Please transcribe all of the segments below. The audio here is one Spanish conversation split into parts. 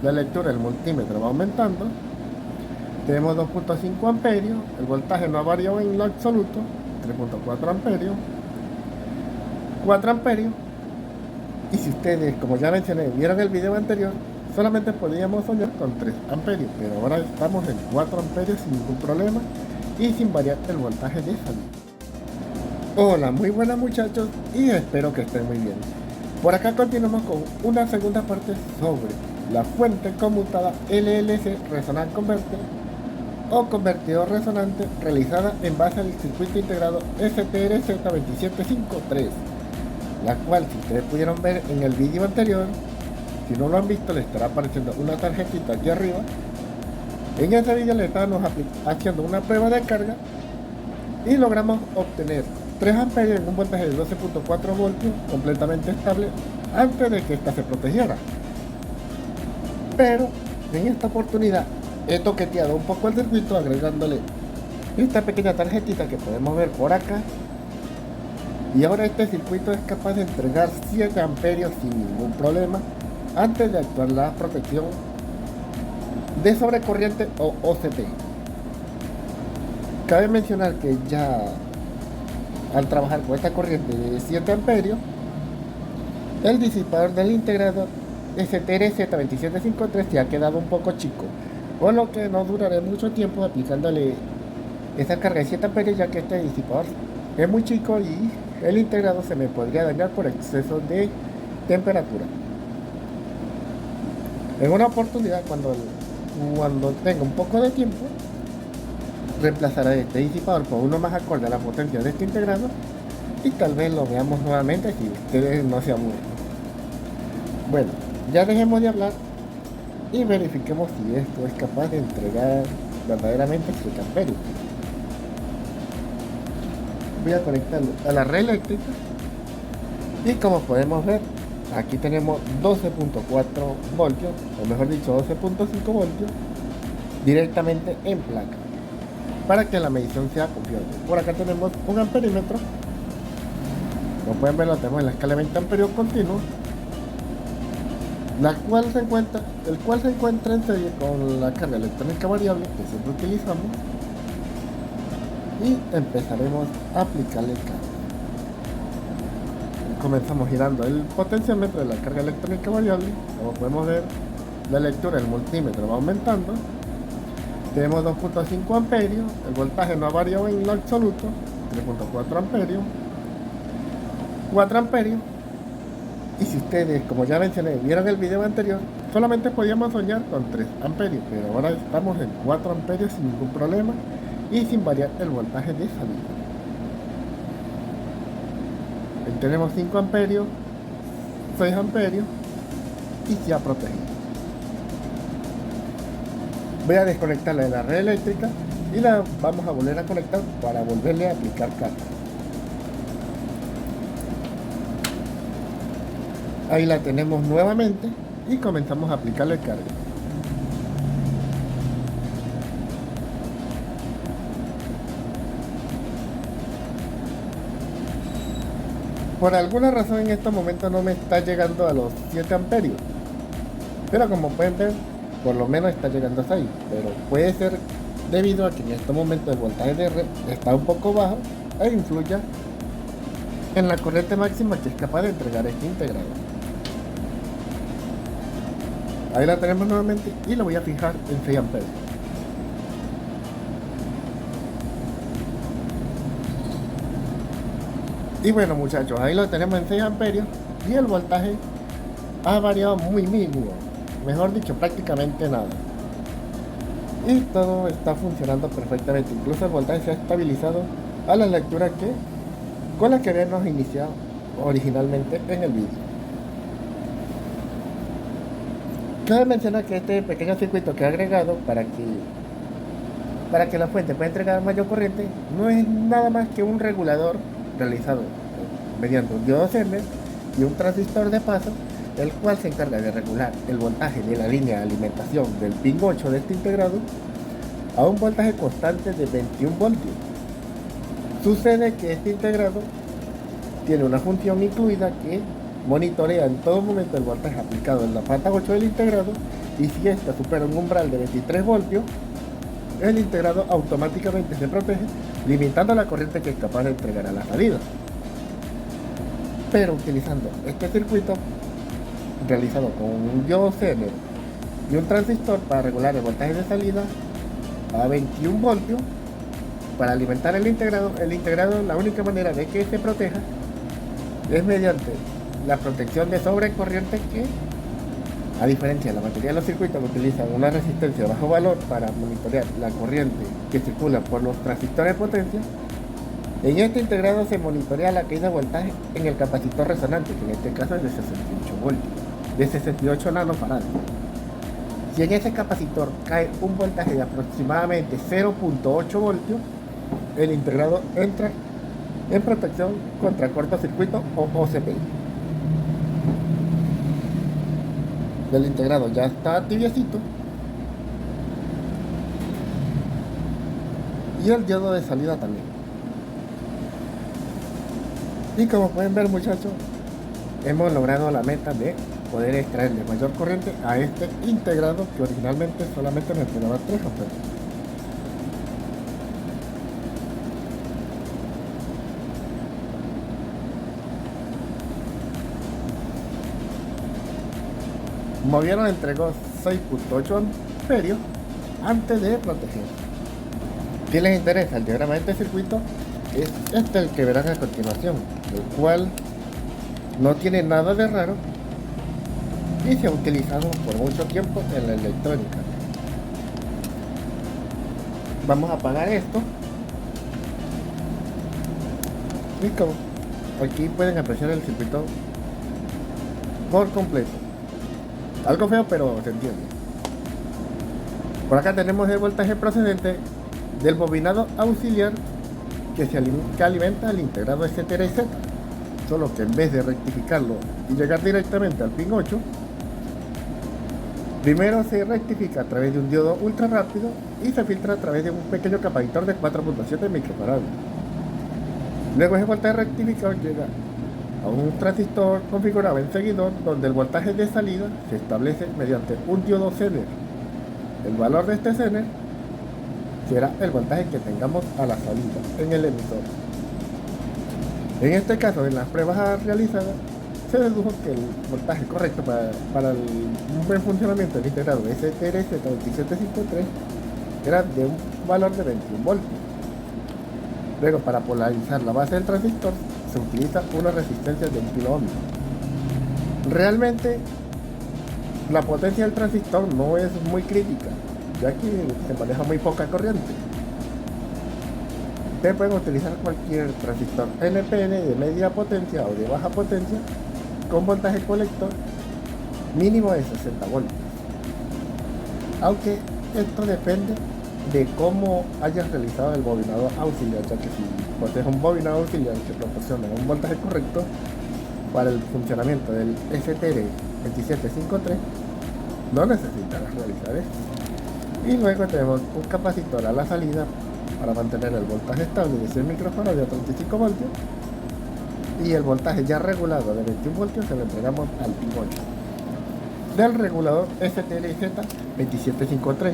la lectura del multímetro va aumentando. Tenemos 2.5 amperios, el voltaje no ha variado en lo absoluto, 3.4 amperios, 4 amperios. Y si ustedes, como ya mencioné, vieron el video anterior, solamente podíamos soñar con 3 amperios, pero ahora estamos en 4 amperios sin ningún problema y sin variar el voltaje de salida. Hola, muy buenas muchachos y espero que estén muy bien. Por acá continuamos con una segunda parte sobre la fuente conmutada LLC Resonant Converter o convertidor resonante realizada en base al circuito integrado STRZ2753, la cual, si ustedes pudieron ver en el vídeo anterior, si no lo han visto, le estará apareciendo una tarjetita aquí arriba. En ese vídeo le estábamos haciendo una prueba de carga y logramos obtener 3 amperios en un voltaje de 12.4 voltios completamente estable antes de que ésta se protegiera. Pero en esta oportunidad he toqueteado un poco el circuito agregándole esta pequeña tarjetita que podemos ver por acá, y ahora este circuito es capaz de entregar 7 amperios sin ningún problema antes de actuar la protección de sobrecorriente o OCP. Cabe mencionar que ya al trabajar con esta corriente de 7 amperios, el disipador del integrado STRZ2753 se ha quedado un poco chico, por lo que no duraré mucho tiempo aplicándole esa carga de 7 amperios, ya que este disipador es muy chico y el integrado se me podría dañar por exceso de temperatura. En una oportunidad, cuando tenga un poco de tiempo, reemplazaré este disipador por uno más acorde a la potencia de este integrado y tal vez lo veamos nuevamente si ustedes no se aburren. Bueno, ya dejemos de hablar y verifiquemos si esto es capaz de entregar verdaderamente 7 amperios. Voy a conectarlo a la red eléctrica y como podemos ver, aquí tenemos 12.4 voltios, o mejor dicho 12.5 voltios directamente en placa, para que la medición sea confiable. Por acá tenemos un amperímetro, como pueden ver lo tenemos en la escala de 20 amperios continuo, el cual se encuentra en serie con la carga electrónica variable que siempre utilizamos, y empezaremos a aplicarle carga. Comenzamos girando el potenciómetro de la carga electrónica variable. Como podemos ver, la lectura del multímetro va aumentando. Tenemos 2.5 amperios, el voltaje no ha variado en lo absoluto, 3.4 amperios, 4 amperios. Y si ustedes, como ya mencioné, vieron el video anterior, solamente podíamos soñar con 3 amperios, pero ahora estamos en 4 amperios sin ningún problema y sin variar el voltaje de salida. Tenemos 5 amperios, 6 amperios y se ha protegido. Voy a desconectarla de la red eléctrica y la vamos a volver a conectar para volverle a aplicar carga. Ahí la tenemos nuevamente y comenzamos a aplicarle carga. Por alguna razón en estos momentos no me está llegando a los 7 amperios, pero como pueden ver, por lo menos está llegando hasta ahí. Pero puede ser debido a que en estos momentos el voltaje de red está un poco bajo e influya en la corriente máxima que es capaz de entregar este integrado. Ahí la tenemos nuevamente y lo voy a fijar en 6 amperios. Y bueno muchachos, ahí lo tenemos en 6 amperios y el voltaje ha variado muy mínimo, mejor dicho prácticamente nada. Y todo está funcionando perfectamente, incluso el voltaje se ha estabilizado a la lectura con la que habíamos iniciado originalmente en el vídeo. Cabe mencionar que este pequeño circuito que he agregado para que la fuente pueda entregar mayor corriente no es nada más que un regulador realizado mediante un diodo Zener y un transistor de paso, el cual se encarga de regular el voltaje de la línea de alimentación del pin 8 de este integrado a un voltaje constante de 21 voltios. Sucede que este integrado tiene una función incluida que monitorea en todo momento el voltaje aplicado en la pata 8 del integrado y si ésta supera un umbral de 23 voltios, el integrado automáticamente se protege, limitando la corriente que es capaz de entregar a la salida. Pero utilizando este circuito realizado con un diodo Zener y un transistor para regular el voltaje de salida a 21 voltios, para alimentar el integrado, la única manera de que se proteja es mediante la protección de sobrecorriente, que a diferencia de la mayoría de los circuitos que utilizan una resistencia de bajo valor para monitorear la corriente que circula por los transistores de potencia, en este integrado se monitorea la caída de voltaje en el capacitor resonante, que en este caso es de 68 voltios, de 68 nanofarads. Si en ese capacitor cae un voltaje de aproximadamente 0.8 voltios, el integrado entra en protección contra cortocircuito o OCPI. El integrado ya está tibiecito y el diodo de salida también. Y como pueden ver, muchachos, hemos logrado la meta de poder extraerle mayor corriente a este integrado que originalmente solamente me entregaba 3 amperes. Movieron entregó 6.8 amperios antes de proteger. Si les interesa el diagrama de este circuito, es este el que verán a continuación, el cual no tiene nada de raro y se ha utilizado por mucho tiempo en la electrónica. Vamos a apagar esto y como aquí pueden apreciar el circuito por completo. Algo feo, pero se entiende. Por acá tenemos el voltaje procedente del bobinado auxiliar que alimenta el integrado STRZ, solo que en vez de rectificarlo y llegar directamente al pin 8, primero se rectifica a través de un diodo ultra rápido y se filtra a través de un pequeño capacitor de 4.7 microfarads. Luego ese voltaje rectificador llega a un transistor configurado en seguidor, donde el voltaje de salida se establece mediante un diodo Zener. El valor de este Zener será el voltaje que tengamos a la salida en el emisor. En este caso, en las pruebas realizadas, se dedujo que el voltaje correcto para un buen funcionamiento del integrado STRZ2753 era de un valor de 21 voltios. Luego, para polarizar la base del transistor, se utiliza una resistencia de 1 kilo ohms. Realmente, la potencia del transistor no es muy crítica, ya que se maneja muy poca corriente. Ustedes pueden utilizar cualquier transistor NPN de media potencia o de baja potencia con voltaje colector mínimo de 60 voltios. Aunque esto depende de cómo hayas realizado el bobinado auxiliar, ya que si posees un bobinado auxiliar que proporciona un voltaje correcto para el funcionamiento del STR2753, no necesitarás realizar esto. Y luego tenemos un capacitor a la salida para mantener el voltaje estable de 100 microfarads a 35 voltios, y el voltaje ya regulado de 21 voltios se lo entregamos al pin 8 del regulador STRZ2753,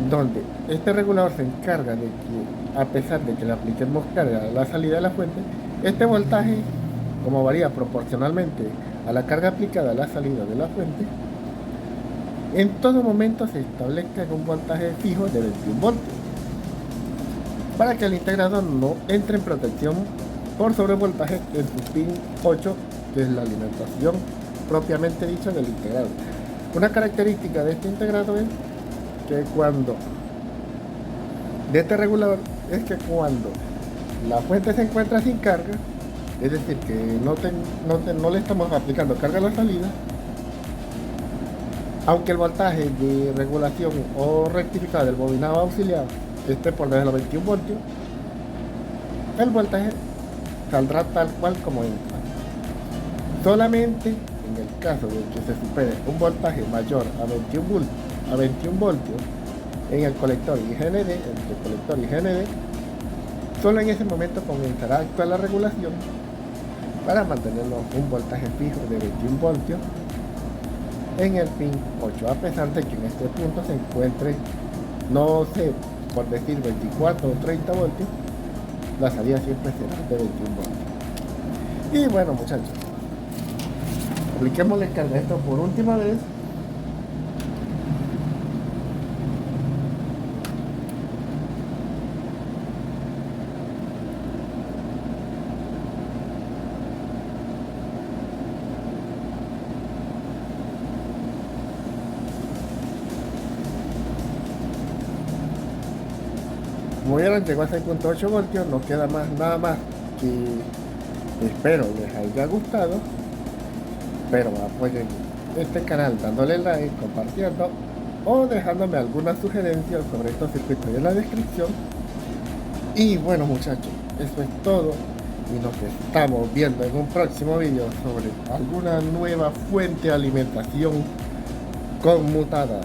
donde este regulador se encarga de que, a pesar de que le apliquemos carga a la salida de la fuente, este voltaje, como varía proporcionalmente a la carga aplicada a la salida de la fuente, en todo momento se establezca un voltaje fijo de 21 voltios, para que el integrador no entre en protección por sobrevoltaje en su pin 8, que es la alimentación propiamente dicha del integrado. Una característica de este integrado es que de este regulador es que cuando la fuente se encuentra sin carga, es decir, que no le estamos aplicando carga a la salida, aunque el voltaje de regulación o rectificado del bobinado auxiliar esté por debajo de los 21 voltios, el voltaje saldrá tal cual como entra. Solamente en el caso de que se supere un voltaje mayor a 21 voltios en el colector y GND, entre colector y GND, solo en ese momento comenzará a actuar la regulación para mantenernos un voltaje fijo de 21 voltios en el pin 8, a pesar de que en este punto se encuentre, no sé, por decir 24 o 30 voltios, la salida siempre será de 21 voltios. Y bueno, muchachos, apliquemos el carga esto por última vez. Como vieron, llegó a 6.8 voltios, no queda más, nada más que espero les haya gustado, pero apoyen este canal dándole like, compartiendo o dejándome alguna sugerencia sobre estos circuitos en la descripción. Y bueno, muchachos, eso es todo y nos estamos viendo en un próximo video sobre alguna nueva fuente de alimentación conmutada.